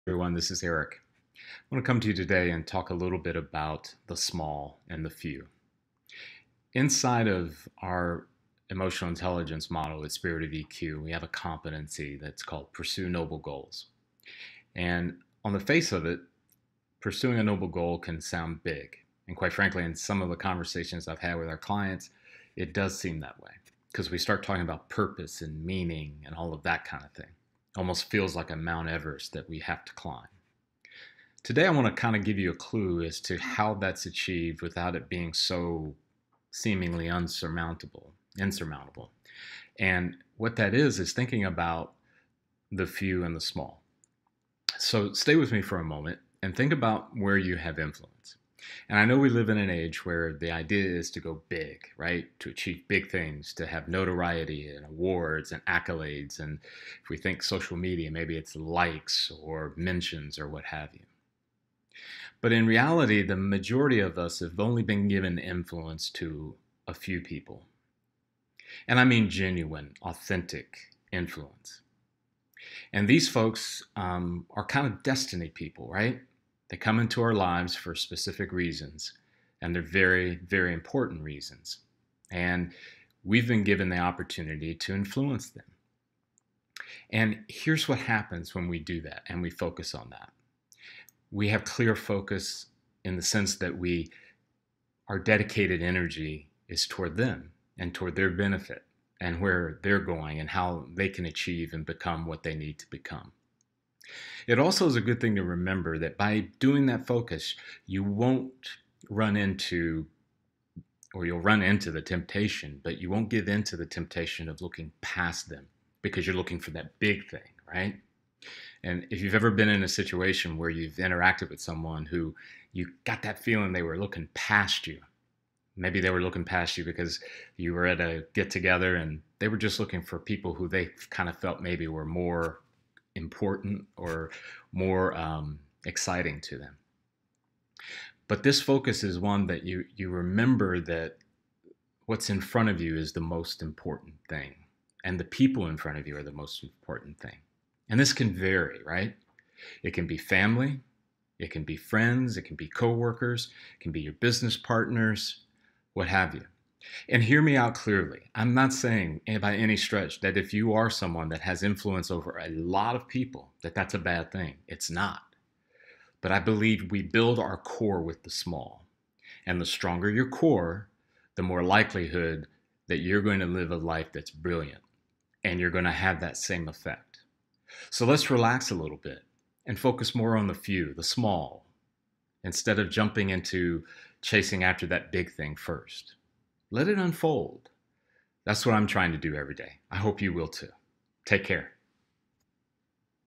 Everyone, this is Eric. I want to come to you today and talk a little bit about the small and the few. Inside of our emotional intelligence model at Spirit of EQ, we have a competency that's called Pursue Noble Goals. And on the face of it, pursuing a noble goal can sound big. And quite frankly, in some of the conversations I've had with our clients, it does seem that way because we start talking about purpose and meaning and all of that kind of thing. Almost feels like a Mount Everest that we have to climb. Today, I want to kind of give you a clue as to how that's achieved without it being so seemingly insurmountable. And what that is thinking about the few and the small. So stay with me for a moment and think about where you have influence. And I know we live in an age where the idea is to go big, right? To achieve big things, to have notoriety and awards and accolades. And if we think social media, maybe it's likes or mentions or what have you. But in reality, the majority of us have only been given influence to a few people. And I mean genuine, authentic influence. And these folks are kind of destiny people, right? They come into our lives for specific reasons, and they're very, very important reasons. And we've been given the opportunity to influence them. And here's what happens when we do that and we focus on that. We have clear focus in the sense that our dedicated energy is toward them and toward their benefit and where they're going and how they can achieve and become what they need to become. It also is a good thing to remember that by doing that focus, you won't run into, or you'll run into the temptation, but you won't give in to the temptation of looking past them because you're looking for that big thing, right? And if you've ever been in a situation where you've interacted with someone who you got that feeling they were looking past you, maybe they were looking past you because you were at a get together and they were just looking for people who they kind of felt maybe were more important or more exciting to them. But this focus is one that you remember that what's in front of you is the most important thing, and the people in front of you are the most important thing. And this can vary, right? It can be family, it can be friends, it can be coworkers, it can be your business partners, what have you. And hear me out clearly. I'm not saying by any stretch that if you are someone that has influence over a lot of people, that that's a bad thing. It's not. But I believe we build our core with the small. And the stronger your core, the more likelihood that you're going to live a life that's brilliant and you're going to have that same effect. So let's relax a little bit and focus more on the few, the small, instead of jumping into chasing after that big thing first. Let it unfold. That's what I'm trying to do every day. I hope you will too. Take care.